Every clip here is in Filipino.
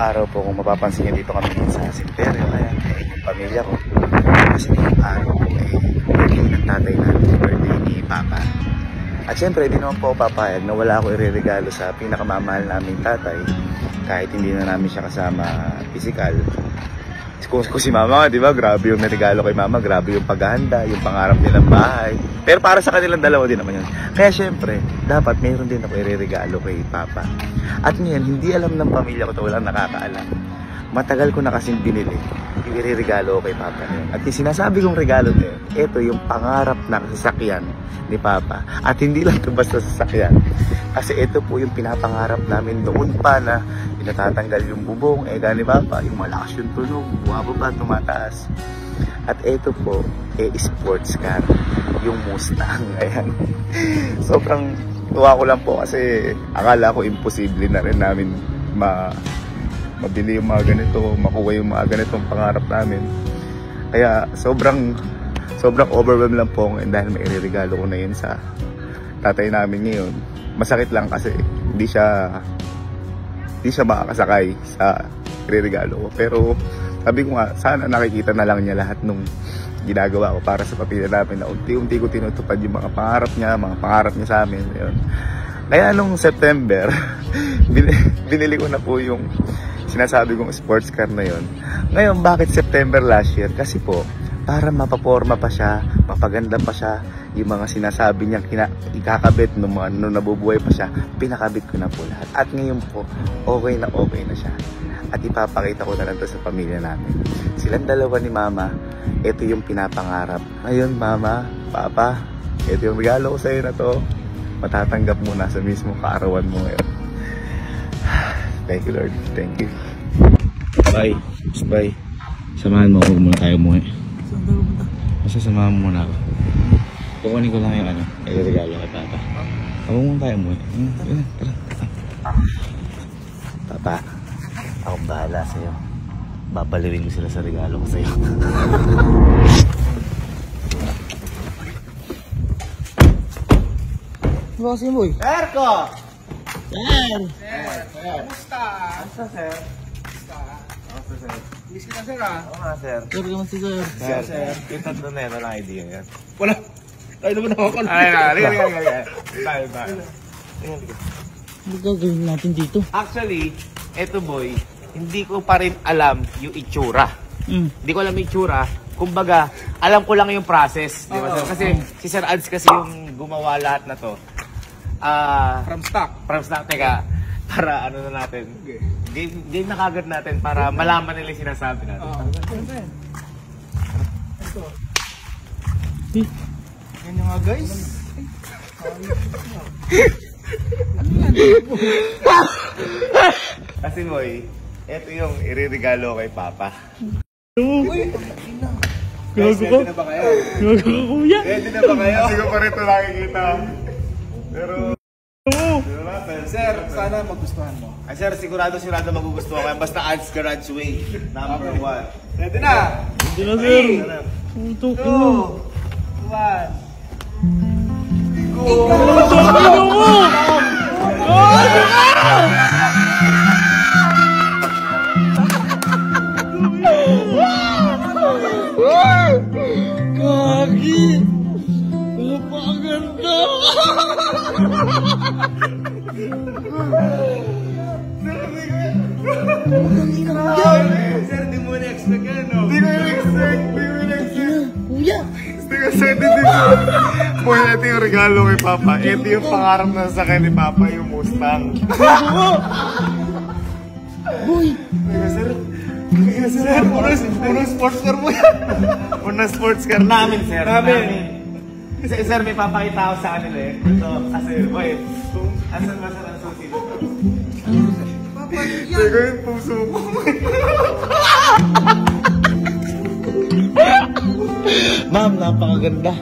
araw po, kung mapapansin nyo, dito kami sa Simperio. Ayan, yung pamilya ko. Kasi ngayong araw po birthday ng tatay natin, birthday ni Papa. At syempre, di naman po ako papayag na wala ako ireregalo sa pinakamamahal naming tatay, kahit hindi na namin siya kasama physical. Kung si Mama, di ba, grabe yung regalo kay Mama, grabe yung paghahanda, yung pangarap nilang bahay. Pero para sa kanilang dalawa din naman yun. Kaya syempre, dapat mayroon din ako ireregalo kay Papa. At ngayon, hindi alam ng pamilya ko ito, walang nakakaalam. Matagal ko na kasing binili yung ireregalo ko kay Papa ngayon. At yung sinasabi kong regalo na yun, ito yung pangarap na sasakyan ni Papa. At hindi lang ito basta sasakyan. Kasi ito po yung pinapangarap namin noon pa na natatanggal yung bubong, gani Papa, yung malakas yung tunog, bumababa, tumataas. At ito po, sports car, yung Mustang. Ayan. Sobrang tuwa ko lang po kasi akala ko imposible na rin namin mabili yung mga ganito, makuha yung mga ganitong pangarap namin. Kaya sobrang overwhelmed lang po dahil may ireregalo ko na yun sa tatay namin ngayon. Masakit lang kasi hindi siya makakasakay sa ireregalo ko. Pero sabi ko nga, sana nakikita na lang niya lahat nung ginagawa ko para sa pamilya namin na unti-unti ko tinutupad yung mga pangarap niya sa amin. Yun. Kaya nung September, binili ko na po yung sinasabi kong sports car na yun. Ngayon, bakit September last year? Kasi po, para mapaporma pa siya, mapaganda pa siya, yung mga sinasabi niyang ikakabit nung nabubuhay pa siya, pinakabit ko na po lahat. At ngayon po, okay na siya. At ipapakita ko na lang to sa pamilya namin. Silang dalawa ni Mama, ito yung pinapangarap. Ngayon, Mama, Papa, ito yung regalo ko sa'yo na to. Matatanggap mo na sa mismo kaarawan mo ngayon. Thank you, Lord. Thank you. Bye. Bye. Samahan mo ako muna tayo mo. Basta samahan mo muna ako. Kukunin ko lang yung regalo kay Papa. Ako muna tayo mo. Tara. Papa, akong bahala sa'yo. Babaliwin ko sila sa regalo ko sa'yo. Ano kasi mo eh? Erko! Sir! Kamusta? Kamusta, sir? Kamusta, sir? Miss kita, sir, ah. Oo nga, sir. Sir, kaman si Sir. Sir. Yung tatlo na yun, walang idea yan. Wala. Tayo naman ako. Ay, Tayo. Ano gagawin natin dito? Actually, eto boy, hindi ko pa rin alam yung itsura. Hindi ko alam yung itsura. Kumbaga, alam ko lang yung process. Di ba, sir? Kasi si Sir Ads kasi yung gumawa lahat na to. From stock. Teka, para ano na natin. Game na kagad natin para malaman nila yung sinasabi natin. Yan yung nga, guys. Kasi boy, eto yung iririgalo kay Papa. Uy! Guys, ready na ba kayo? Kuya! Ready na ba kayo? Kasi ko pa rin ito nakikita. Pero Sir, sana magustuhan mo. ay sir, sigurado magugustuhan ko yan. Basta Ads Garage Way, number 1. Ready na? Hindi na, Sir. 2, 1. Kagi! Napakaganda! Sir, di mo na-expect yan, no? Di ko na-expect. Kuya! Hindi ko excited dito. Boy, ito yung regalo kay Papa. Ito yung pangarap na sa akin ni Papa, yung Mustang. Boy! Sir, unang sports car mo yan. Unang sports car namin, sir. Kasi sir, may papakita ako sa kanila eh. Ito, kasi, boy, asan ba sir ang susi dito? Teka yung puso mo. Ma'am, napakaganda.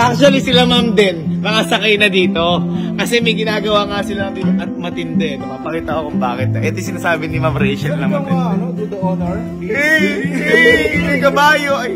Actually, sila ma'am din, nakasakay na dito. Kasi may ginagawa nga sila dito at matindi. Papakita ko kung bakit. Ito yung sinasabi ni Ma'am Rachel na matindi. Do the honor. May kabayo! Ay,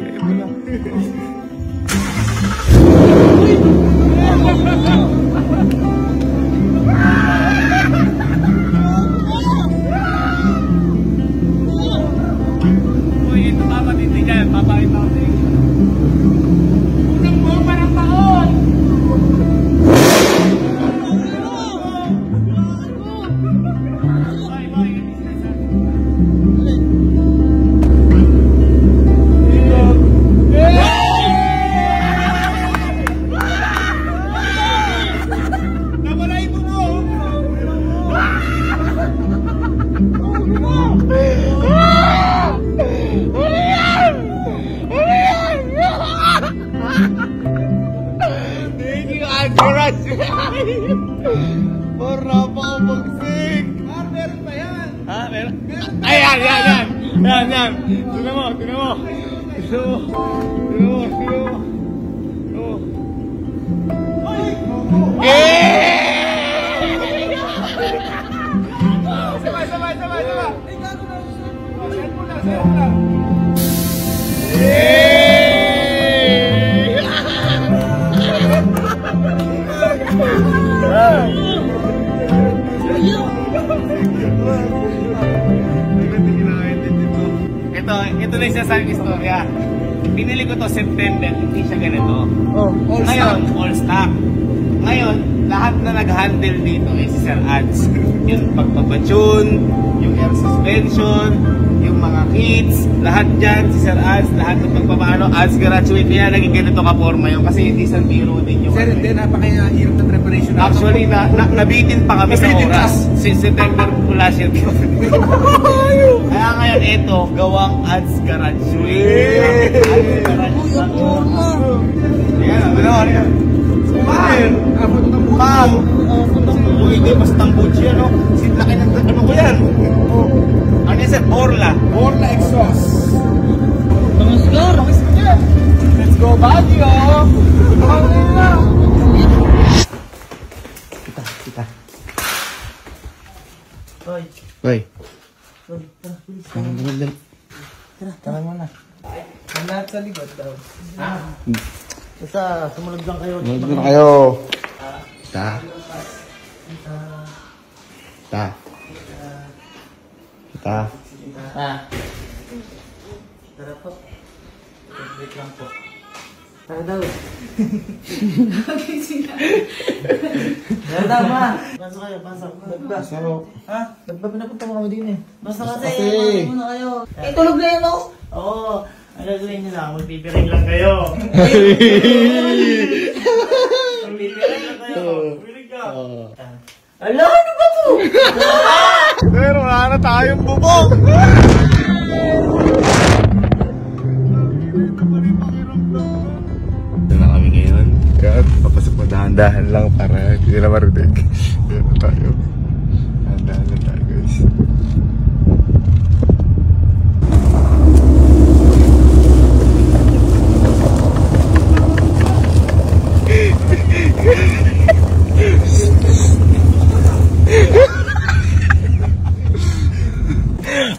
Ayan, yan, yan. Yan, yan. Tignan mo, tignan mo. Tignan mo. Tignan mo, tignan mo. Sabay, sabay, sabay, sabay. Set mo na, set mo na. Ito na yung sasabing istorya. Pinili ko to September, hindi siya ganito. Ngayon, all stock. Ngayon, lahat na nag-handle dito ay si Sir Ads. Yung pagpapatune, yung air suspension, yung mga kits, lahat dyan, si Sir Ads, lahat ng pagpapaano, Ads graduate. Kaya naging ganito ka-forma yun kasi hindi isang biro din yung... Sir, hindi, napakahirap ng preparation. Actually, nabitin pa kami sa oras. Since September po last year. Kaya ngayon, ito, gawang Ads graduate. Ayan, ano yan? Ma'am! Hindi, mas tambuchi yan, no? Laki ng ano ko yan? Ano yan, sir? Orla. Orla exhaust. Namaskar! Let's go, Baguio! Kita. Hoy. Tara muna. Ang lahat sa likod daw. Basta, sumunod lang kayo. Sumunod lang kayo. Ta. Ta. Ta. Tara po. Wait lang po. Tara daw. Tara daw, ma. Pasok kayo, pasok. Pasok. Ha? Ba't ba pinapunta mo kami din eh? Basta kasi, Kasi. muna kayo. Tulog na yun, no? Oo. Ang gagawin nyo lang, magpipiring lang kayo. Magpipiring lang kayo. Piring ka. Ala, ano ba to? Pero wala na tayong bubong. Ito na kami ngayon. Kaya papasok mo dahan-dahan lang para hindi nila marinig. Ayan na tayo. Dahan-dahan lang tayo, guys.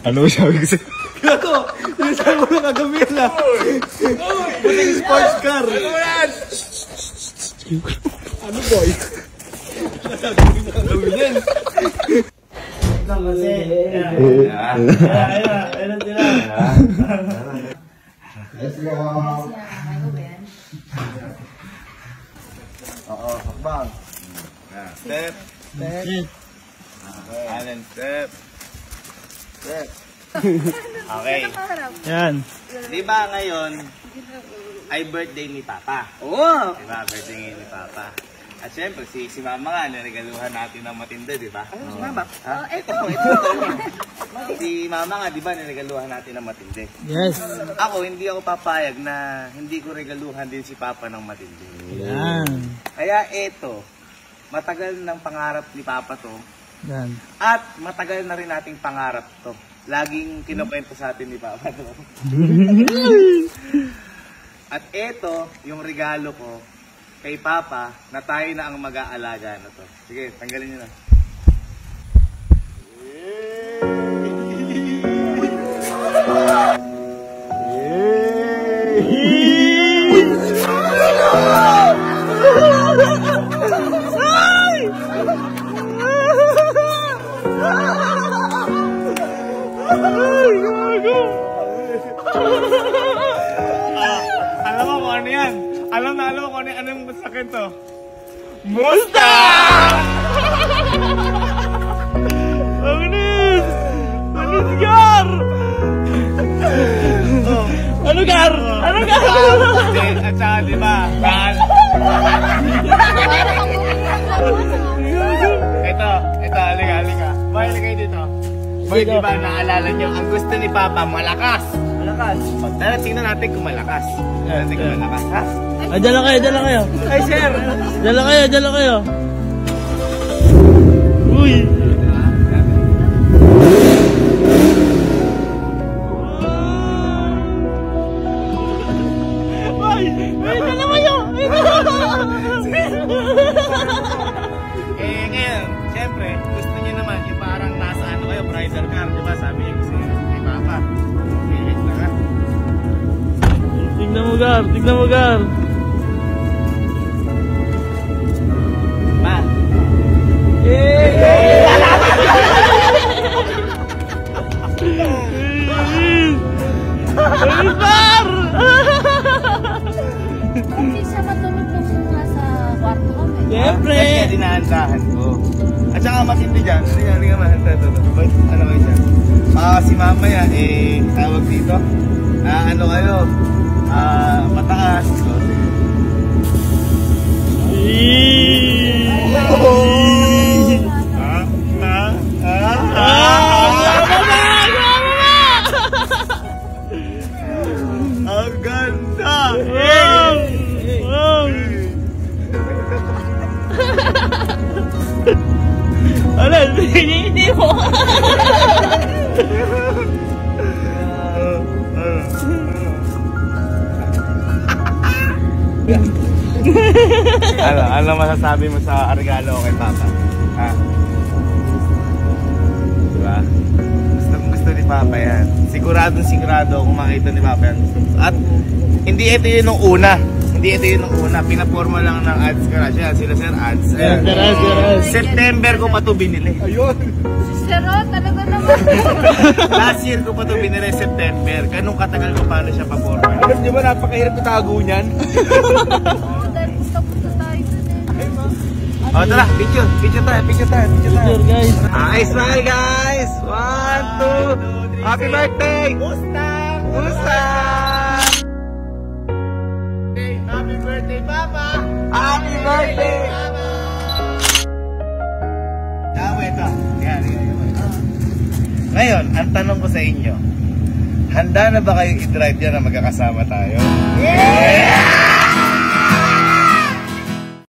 Ano mo sabi ko sa'yo? Gato! Yung saan mo na kagamihan na? Puting sports car! Ano mo yan? Ano boy? Gawin ito kasi. Ayan sila. Let's go! Oo, sakbang. Step. Alan, step. Step. Okay. Yan. Di ba ngayon ay birthday ni Papa? Oo! Di ba? Birthday ngayon ni Papa. At syempre, si Mama nga, niregaluhan natin ng matindi, di ba? Ano si Mama? Ito. Si Mama nga, di ba, niregaluhan natin ng matindi. Yes. Ako, hindi ako papayag na hindi ko regaluhan din si Papa ng matindi. Yan. Kaya ito, matagal ng pangarap ni Papa to. Yan. At matagal na rin nating pangarap to. Laging kinukwento sa atin ni Papa to. At ito, yung regalo ko kay Papa na tayo na ang mag-aalaga na to. Sige, tanggalin nyo na. Alam mo kung ano yan? Alam mo kung anong masakit to? Mustang! Agnes! Agnes Gar! Ano Gar? Ano Gar? At saka diba? Gar? Ito, halika. Balik kayo dito. Boy, diba naalala nyo, ang gusto ni Papa, malakas. Malakas. Tara, tingnan natin kung malakas. Tingnan natin kung malakas, ha? Ay, dala kayo. Ay, sir! Dala kayo. Uy! Gar. Tignan mo, Gar. Ma. Gar! Hindi siya matulog nung nasa kwarto kami. Siyempre! Kaya dinahandahan ko. At saka matindi dyan. Ano nga mahanta ito? Ano kayo dyan? Si mama yan, tawag dito. Ano kayo? Mataas. So, ang ganda! Ano? Hindi mo! Ano masasabi mo sa regalo ko kay Papa? Ha? Diba? Gusto ni Papa yan. Sigurado kung makita ni Papa yan. At hindi ito yun nung una. Pinaporma lang ng ads garage. Yan, sila Sir Ads. Ayan. September ko pa ito binili. Ayun. Sister Ro, talaga naman. Last year ko pa ito binili, September. Ganun katagal ko paano siya paporma. Alam niyo ba, napakahirap itago niyan? Oo, dahil gusto tayo dun eh. O tara, picture tayo. Picture, guys. Smile guys! 1, 2, happy birthday! Mustang! Happy birthday, Papa! Happy birthday! Papa! Tama ito. Yan. Ngayon, ang tanong ko sa inyo, handa na ba kayo i-drive yan na magkakasama tayo? Yeah!